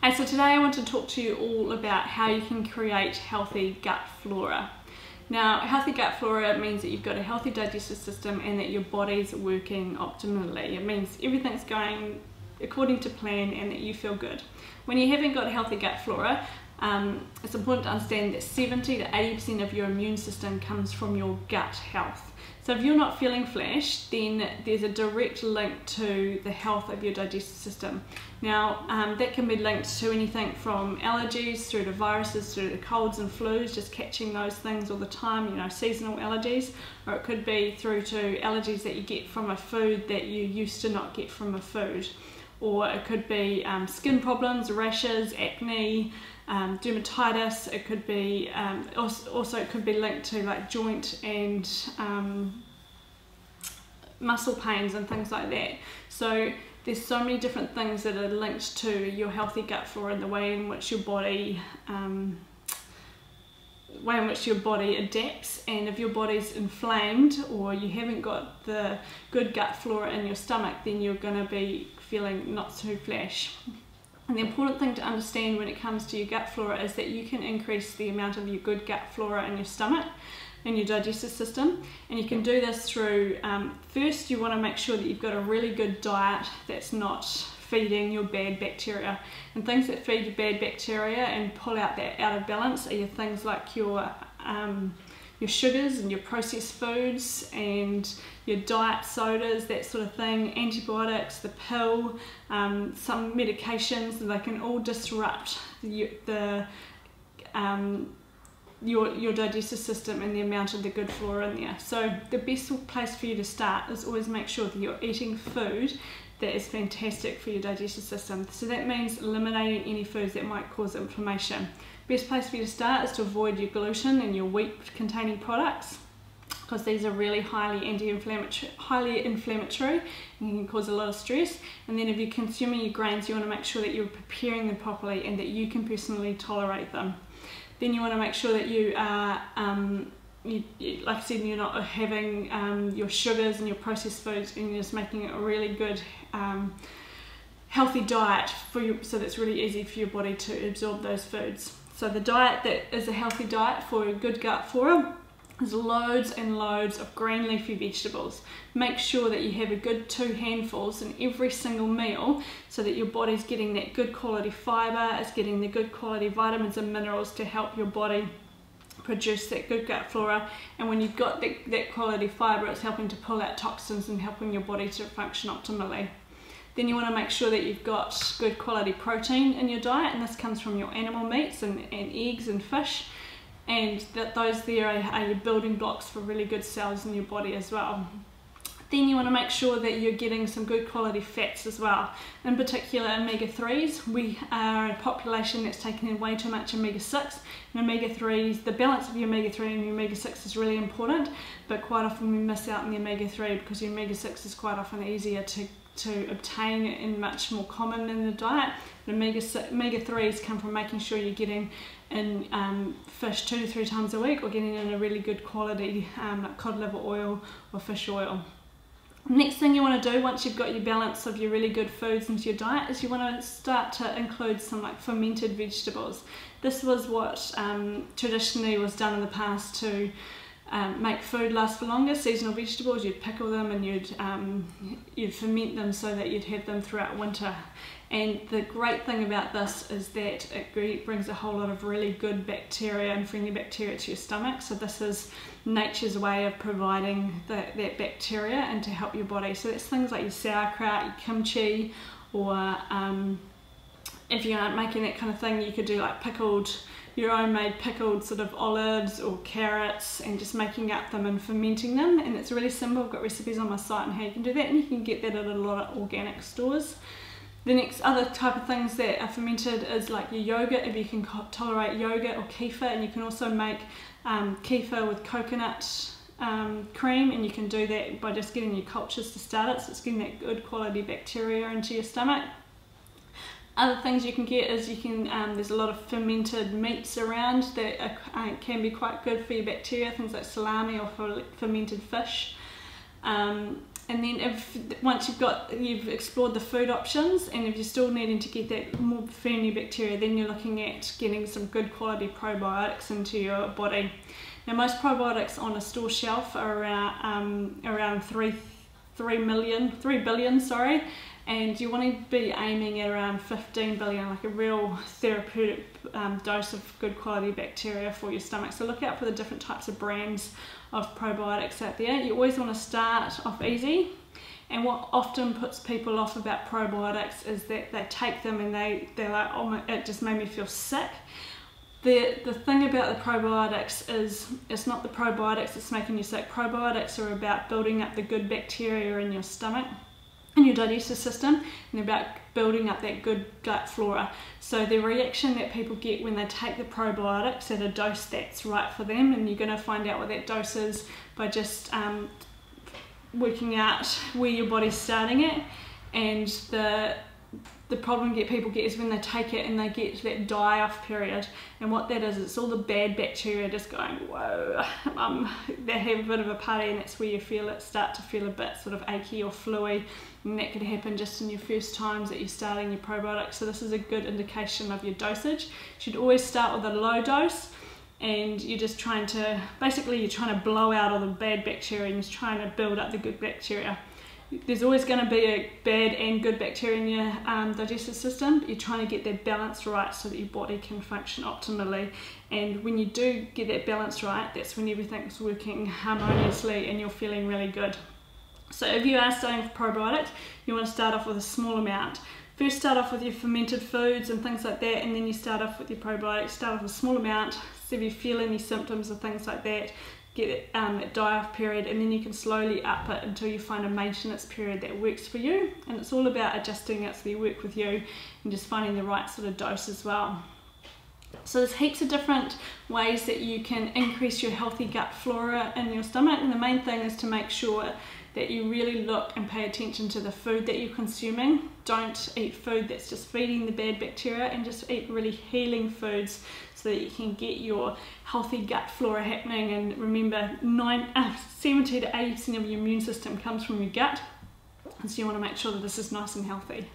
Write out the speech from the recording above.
And so today I want to talk to you all about how you can create healthy gut flora. Now, healthy gut flora means that you've got a healthy digestive system and that your body's working optimally. It means everything's going according to plan and that you feel good. When you haven't got a healthy gut flora, it's important to understand that 70 to 80% of your immune system comes from your gut health. So if you're not feeling flash, then there's a direct link to the health of your digestive system. Now, that can be linked to anything from allergies through to viruses, through to colds and flus, just catching those things all the time, you know, seasonal allergies, or it could be through to allergies that you get from a food that you used to not get from a food. Or it could be skin problems, rashes, acne, dermatitis. It could be also it could be linked to like joint and muscle pains and things like that. So there's so many different things that are linked to your healthy gut flora and the way in which your body adapts. And if your body's inflamed or you haven't got the good gut flora in your stomach, then you're going to be feeling not so flash. And the important thing to understand when it comes to your gut flora is that you can increase the amount of your good gut flora in your stomach and your digestive system, and you can do this through first you want to make sure that you've got a really good diet that's not feeding your bad bacteria. And things that feed your bad bacteria and pull out that out of balance are your things like your sugars and your processed foods and your diet sodas, that sort of thing, antibiotics, the pill, some medications. They can all disrupt your digestive system and the amount of the good flora in there. So the best place for you to start is always make sure that you're eating food that is fantastic for your digestive system. So that means eliminating any foods that might cause inflammation. Best place for you to start is to avoid your gluten and your wheat containing products, because these are really highly inflammatory and can cause a lot of stress. And then if you're consuming your grains, you want to make sure that you're preparing them properly and that you can personally tolerate them. Then you want to make sure that you are, like I said, you're not having your sugars and your processed foods, and you're just making it a really good healthy diet for you, so that's really easy for your body to absorb those foods. So the diet that is a healthy diet for a good gut flora is loads and loads of green leafy vegetables. Make sure that you have a good 2 handfuls in every single meal so that your body's getting that good quality fibre, it's getting the good quality vitamins and minerals to help your body produce that good gut flora. And when you've got that quality fibre, it's helping to pull out toxins and helping your body to function optimally. Then you want to make sure that you've got good quality protein in your diet, and this comes from your animal meats and eggs and fish, and that those there are your building blocks for really good cells in your body as well. Then you want to make sure that you're getting some good quality fats as well, in particular omega-3s. We are a population that's taking in way too much omega-6, and omega-3s, the balance of your omega-3 and your omega-6 is really important, but quite often we miss out on the omega-3 because the omega-6 is quite often easier to obtain and much more common in the diet. The omega-3s come from making sure you're getting in fish 2 to 3 times a week, or getting in a really good quality like cod liver oil or fish oil. Next thing you want to do once you've got your balance of your really good foods into your diet is you want to start to include some like fermented vegetables. This was what traditionally was done in the past to make food last for longer. Seasonal vegetables, you'd pickle them and you'd ferment them so that you'd have them throughout winter. And the great thing about this is that it brings a whole lot of really good bacteria and friendly bacteria to your stomach. So this is nature's way of providing that bacteria and to help your body. So that's things like your sauerkraut, your kimchi, or if you aren't making that kind of thing, you could do like your own made pickled sort of olives or carrots, and just making up them and fermenting them. And it's really simple. I've got recipes on my site on how you can do that, and you can get that at a lot of organic stores. The next other type of things that are fermented is like your yogurt, if you can tolerate yogurt or kefir, and you can also make kefir with coconut cream, and you can do that by just getting your cultures to start it, so it's getting that good quality bacteria into your stomach. Other things you can get is there's a lot of fermented meats around that can be quite good for your bacteria, things like salami or fermented fish. And then once you've explored the food options, and if you're still needing to get that more friendly bacteria, then you're looking at getting some good quality probiotics into your body. Now most probiotics on a store shelf are around 3 billion, and you want to be aiming at around 15 billion, like a real therapeutic dose of good quality bacteria for your stomach. So look out for the different types of brands of probiotics out there. You always want to start off easy, and what often puts people off about probiotics is that they take them and they're like, oh, it just made me feel sick. The thing about the probiotics is it's not the probiotics that's making you sick. Probiotics are about building up the good bacteria in your stomach and your digestive system, and about building up that good gut flora. So the reaction that people get when they take the probiotics at a dose that's right for them, and you're going to find out what that dose is by just working out where your body's starting at. And the problem people get is when they take it and they get that die-off period, and what that is, it's all the bad bacteria just going, whoa, they have a bit of a party, and that's where you start to feel a bit sort of achy or fluey, and that could happen just in your first times that you're starting your probiotics. So this is a good indication of your dosage. You should always start with a low dose, and you're just trying to, you're trying to blow out all the bad bacteria and you're trying to build up the good bacteria. There's always going to be a bad and good bacteria in your digestive system, but you're trying to get that balance right so that your body can function optimally. And when you do get that balance right, that's when everything's working harmoniously and you're feeling really good. So if you are starting with probiotics, you want to start off with a small amount. First start off with your fermented foods and things like that, and then you start off with your probiotics. Start off with a small amount, see if you feel any symptoms or things like that. Get it that die-off period, and then you can slowly up it until you find a maintenance period that works for you. And it's all about adjusting it so they work with you and just finding the right sort of dose as well. So there's heaps of different ways that you can increase your healthy gut flora in your stomach, and the main thing is to make sure that you really look and pay attention to the food that you're consuming. Don't eat food that's just feeding the bad bacteria, and just eat really healing foods so that you can get your healthy gut flora happening. And remember, 70 to 80% of your immune system comes from your gut, and so you want to make sure that this is nice and healthy.